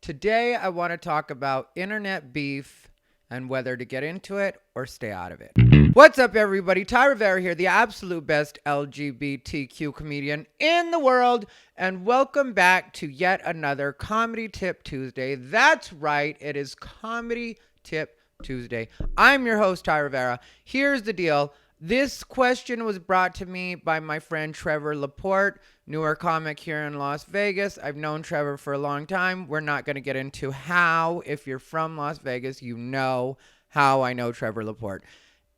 Today, I want to talk about internet beef and whether to get into it or stay out of it. What's up, everybody? Rivera here, the absolute best LGBTQ comedian in the world, and welcome back to yet another Comedy Tip Tuesday. That's right, it is Comedy Tip Tuesday. I'm your host, Rivera. Here's the deal. This question was brought to me by my friend Trevor Laporte, newer comic here in Las Vegas. I've known Trevor for a long time. We're not going to get into how. If you're from Las Vegas, you know how I know Trevor Laporte.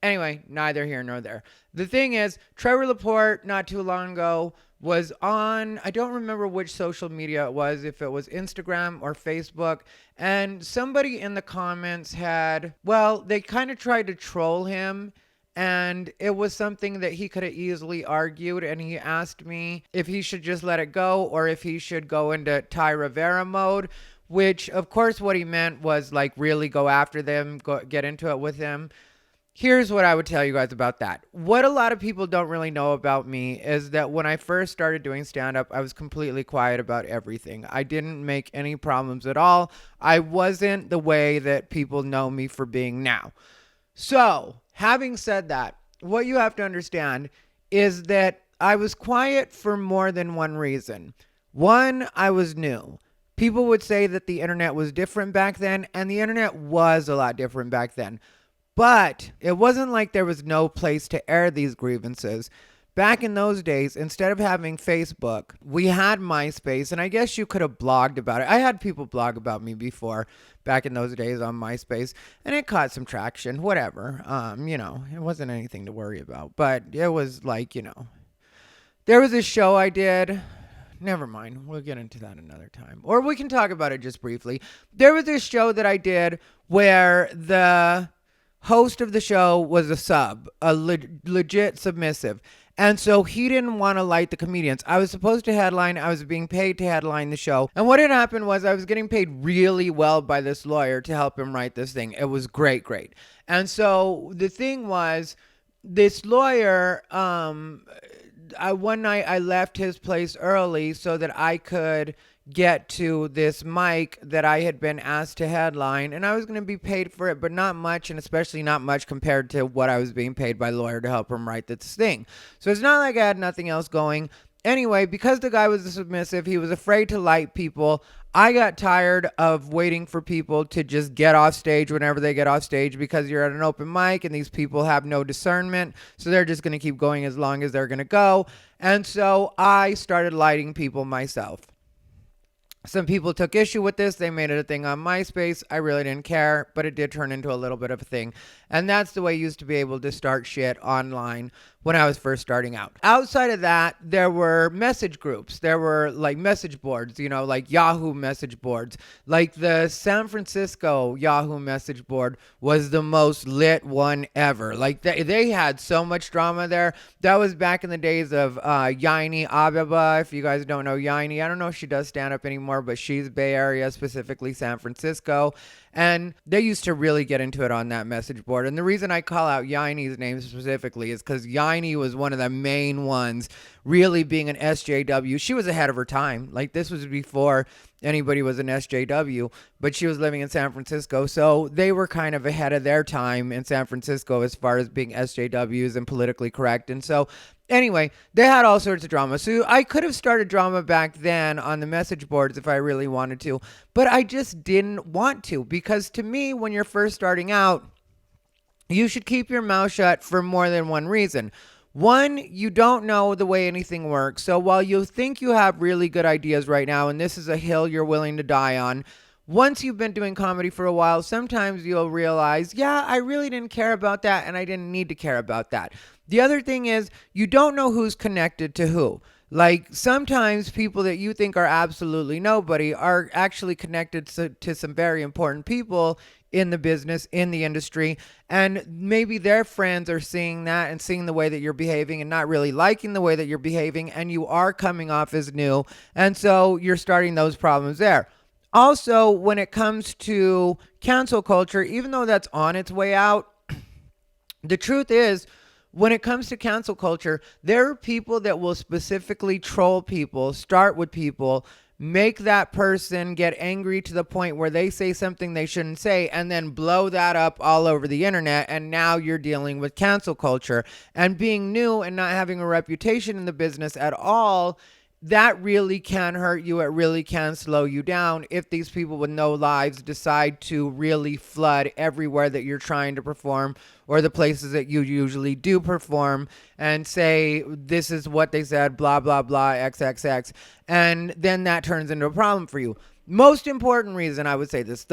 Anyway, neither here nor there. The thing is, Trevor Laporte, not too long ago, was on, I don't remember which social media it was, if it was Instagram or Facebook, and somebody in the comments they kind of tried to troll him. And it was something that he could have easily argued, and he asked me if he should just let it go or if he should go into Rivera mode, which, of course, what he meant was, like, really go after them, get into it with them. Here's what I would tell you guys about that. What a lot of people don't really know about me is that when I first started doing stand-up, I was completely quiet about everything. I didn't make any problems at all. I wasn't the way that people know me for being now. So, having said that, what you have to understand is that I was quiet for more than one reason. One, I was new. People would say that the internet was different back then, and the internet was a lot different back then. But it wasn't like there was no place to air these grievances. Back in those days, instead of having Facebook, we had MySpace, and I guess you could have blogged about it. I had people blog about me before, back in those days on MySpace, and it caught some traction, whatever. It wasn't anything to worry about, but it was like, there was a show I did. Never mind. We'll get into that another time. Or we can talk about it just briefly. There was this show that I did where the host of the show was a sub, a legit submissive. And so he didn't want to light the comedians. I was supposed to headline. I was being paid to headline the show. And what had happened was I was getting paid really well by this lawyer to help him write this thing. It was great. And so the thing was, this lawyer, one night I left his place early so that I could get to this mic that I had been asked to headline, and I was going to be paid for it, but not much, and especially not much compared to what I was being paid by the lawyer to help him write this thing. So it's not like I had nothing else going. Anyway, because the guy was a submissive, he was afraid to light people. I got tired of waiting for people to just get off stage whenever they get off stage, because you're at an open mic and these people have no discernment, so they're just going to keep going as long as they're going to go. And so I started lighting people myself. Some people took issue with this. They made it a thing on MySpace. I really didn't care, but it did turn into a little bit of a thing. And that's the way you used to be able to start shit online when I was first starting out. Outside of that, there were message groups. There were like message boards, like Yahoo message boards. Like the San Francisco Yahoo message board was the most lit one ever. Like they had so much drama there. That was back in the days of Yaini Ababa. If you guys don't know Yaini, I don't know if she does stand up anymore, but she's Bay Area, specifically San Francisco. And they used to really get into it on that message board. And the reason I call out Yaini's name specifically is because Yaini was one of the main ones really being an SJW. She was ahead of her time. Like, this was before anybody was an SJW, but she was living in San Francisco. So they were kind of ahead of their time in San Francisco as far as being SJWs and politically correct. And so anyway, they had all sorts of drama. So I could have started drama back then on the message boards if I really wanted to, but I just didn't want to, because to me, when you're first starting out, you should keep your mouth shut for more than one reason. One, you don't know the way anything works. So while you think you have really good ideas right now, and this is a hill you're willing to die on, once you've been doing comedy for a while, sometimes you'll realize, yeah, I really didn't care about that, and I didn't need to care about that. The other thing is, you don't know who's connected to who. Like, sometimes people that you think are absolutely nobody are actually connected to some very important people in the business, in the industry, and maybe their friends are seeing that and seeing the way that you're behaving and not really liking the way that you're behaving, and you are coming off as new, and so you're starting those problems there. Also, when it comes to cancel culture, even though that's on its way out, the truth is, when it comes to cancel culture, there are people that will specifically troll people, start with people, make that person get angry to the point where they say something they shouldn't say, and then blow that up all over the internet. And now you're dealing with cancel culture. And being new and not having a reputation in the business at all, that really can hurt you. It really can slow you down if these people with no lives decide to really flood everywhere that you're trying to perform or the places that you usually do perform and say, this is what they said, blah, blah, blah, XXX. And then that turns into a problem for you. The most important reason I would say this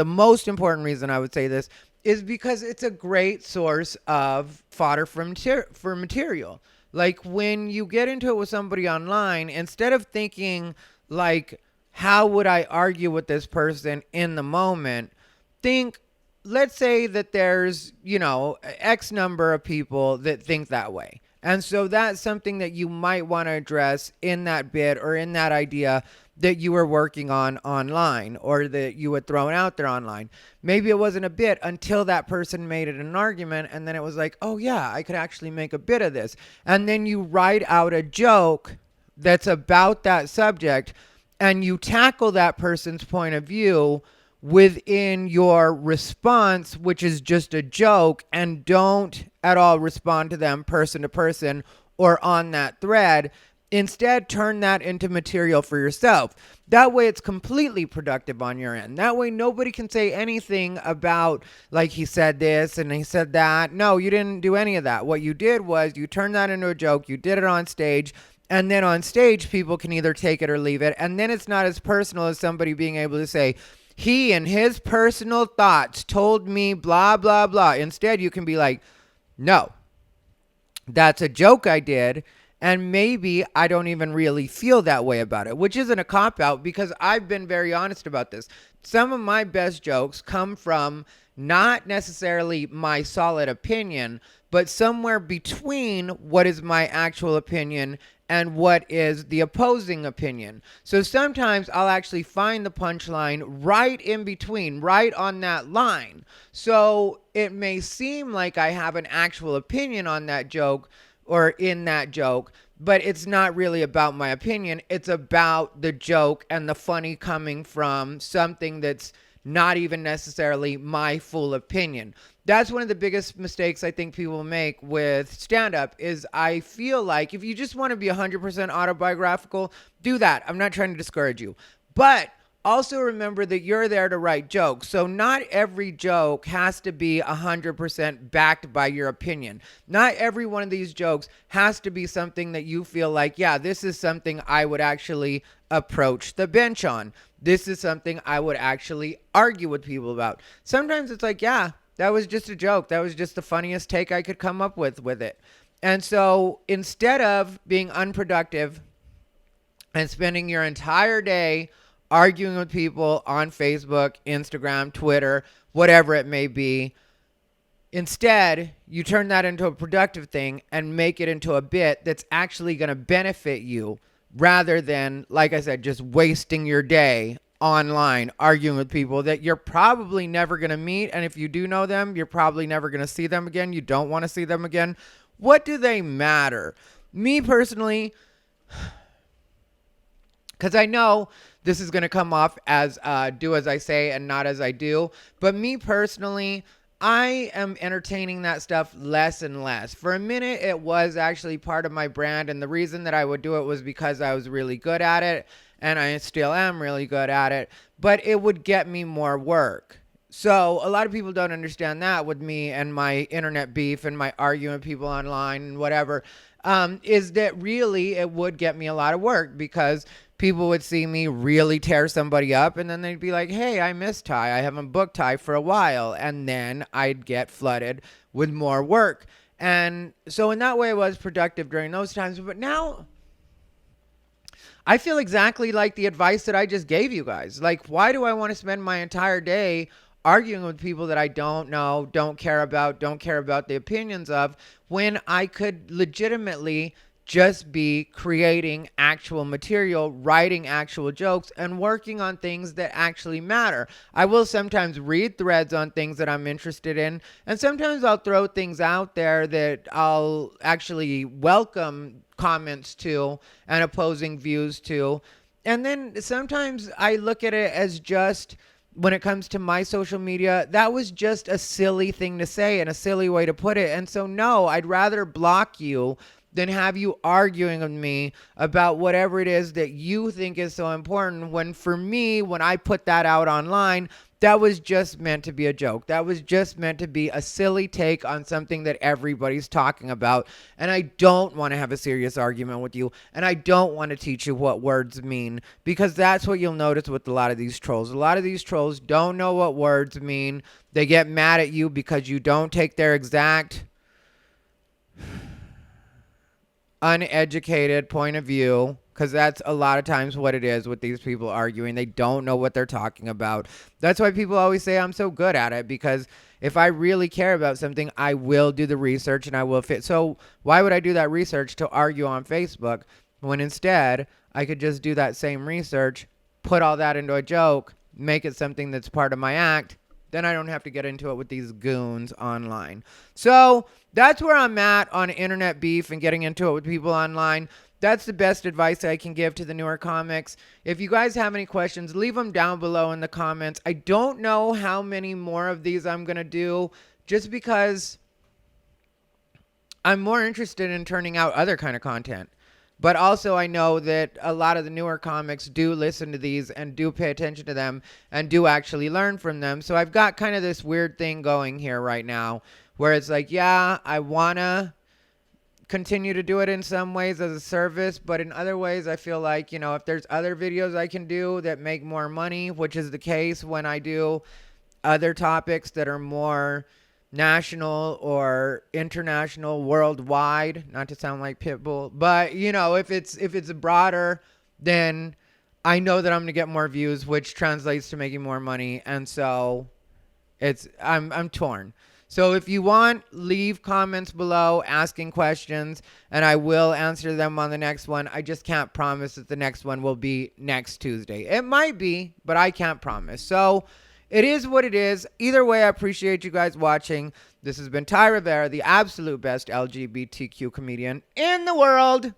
is because it's a great source of fodder for material. Like when you get into it with somebody online, instead of thinking like, how would I argue with this person in the moment? Think, let's say that there's, X number of people that think that way. And so that's something that you might want to address in that bit or in that idea that you were working on online or that you had thrown out there online. Maybe it wasn't a bit until that person made it an argument, and then it was like, oh yeah, I could actually make a bit of this. And then you write out a joke that's about that subject, and you tackle that person's point of view within your response, which is just a joke, and don't at all respond to them person to person or on that thread. Instead, turn that into material for yourself. That way it's completely productive on your end. That way nobody can say anything about, like, he said this and he said that. No, you didn't do any of that. What you did was you turned that into a joke. You did it on stage. And then on stage, people can either take it or leave it. And then it's not as personal as somebody being able to say, he and his personal thoughts told me blah, blah, blah. Instead, you can be like, no, that's a joke I did. And maybe I don't even really feel that way about it, which isn't a cop-out because I've been very honest about this. Some of my best jokes come from not necessarily my solid opinion, but somewhere between what is my actual opinion and what is the opposing opinion. So sometimes I'll actually find the punchline right in between, right on that line. So it may seem like I have an actual opinion on that joke or in that joke, but it's not really about my opinion. It's about the joke and the funny coming from something that's not even necessarily my full opinion. That's one of the biggest mistakes I think people make with stand-up is I feel like if you just want to be 100% autobiographical, do that. I'm not trying to discourage you. But also remember that you're there to write jokes. So not every joke has to be 100% backed by your opinion. Not every one of these jokes has to be something that you feel like, yeah, this is something I would actually approach the bench on. This is something I would actually argue with people about. Sometimes it's like, yeah, that was just a joke. That was just the funniest take I could come up with it. And so instead of being unproductive and spending your entire day arguing with people on Facebook, Instagram, Twitter, whatever it may be, instead, you turn that into a productive thing and make it into a bit that's actually going to benefit you rather than, like I said, just wasting your day online arguing with people that you're probably never going to meet. And if you do know them, you're probably never going to see them again. You don't want to see them again. What do they matter? Me personally, because I know this is going to come off as do as I say and not as I do. But me personally, I am entertaining that stuff less and less. For a minute, it was actually part of my brand. And the reason that I would do it was because I was really good at it. And I still am really good at it. But it would get me more work. So a lot of people don't understand that with me and my internet beef and my arguing with people online and whatever, is that really it would get me a lot of work because people would see me really tear somebody up and then they'd be like, hey, I miss Ty. I haven't booked Ty for a while. And then I'd get flooded with more work. And so in that way, it was productive during those times. But now I feel exactly like the advice that I just gave you guys. Like, why do I want to spend my entire day arguing with people that I don't know, don't care about the opinions of, when I could legitimately just be creating actual material, writing actual jokes, and working on things that actually matter. I will sometimes read threads on things that I'm interested in, and sometimes I'll throw things out there that I'll actually welcome comments to and opposing views to. And then sometimes I look at it as just, when it comes to my social media, that was just a silly thing to say and a silly way to put it. And so, no, I'd rather block you than have you arguing with me about whatever it is that you think is so important, when for me, when I put that out online, that was just meant to be a joke. That was just meant to be a silly take on something that everybody's talking about. And I don't want to have a serious argument with you. And I don't want to teach you what words mean, because that's what you'll notice with a lot of these trolls. A lot of these trolls don't know what words mean. They get mad at you because you don't take their exact uneducated point of view, because that's a lot of times what it is with these people arguing. They don't know what they're talking about. That's why people always say I'm so good at it, because if I really care about something, I will do the research and I will fit. So why would I do that research to argue on Facebook, when instead I could just do that same research, put all that into a joke, make it something that's part of my act? Then I don't have to get into it with these goons online. So that's where I'm at on internet beef and getting into it with people online. That's the best advice I can give to the newer comics. If you guys have any questions, leave them down below in the comments. I don't know how many more of these I'm going to do, just because I'm more interested in turning out other kind of content. But also I know that a lot of the newer comics do listen to these and do pay attention to them and do actually learn from them. So I've got kind of this weird thing going here right now, where it's like, yeah, I want to continue to do it in some ways as a service, but in other ways I feel like, you know, if there's other videos I can do that make more money, which is the case when I do other topics that are more national or international, worldwide, not to sound like Pitbull, but you know, if it's broader, then I know that I'm gonna get more views, which translates to making more money. And so I'm torn. So if you want, leave comments below asking questions, and I will answer them on the next one. I just can't promise that the next one will be next Tuesday. It might be, but I can't promise. So it is what it is. Either way, I appreciate you guys watching. This has been Ty Rivera, the absolute best LGBTQ comedian in the world.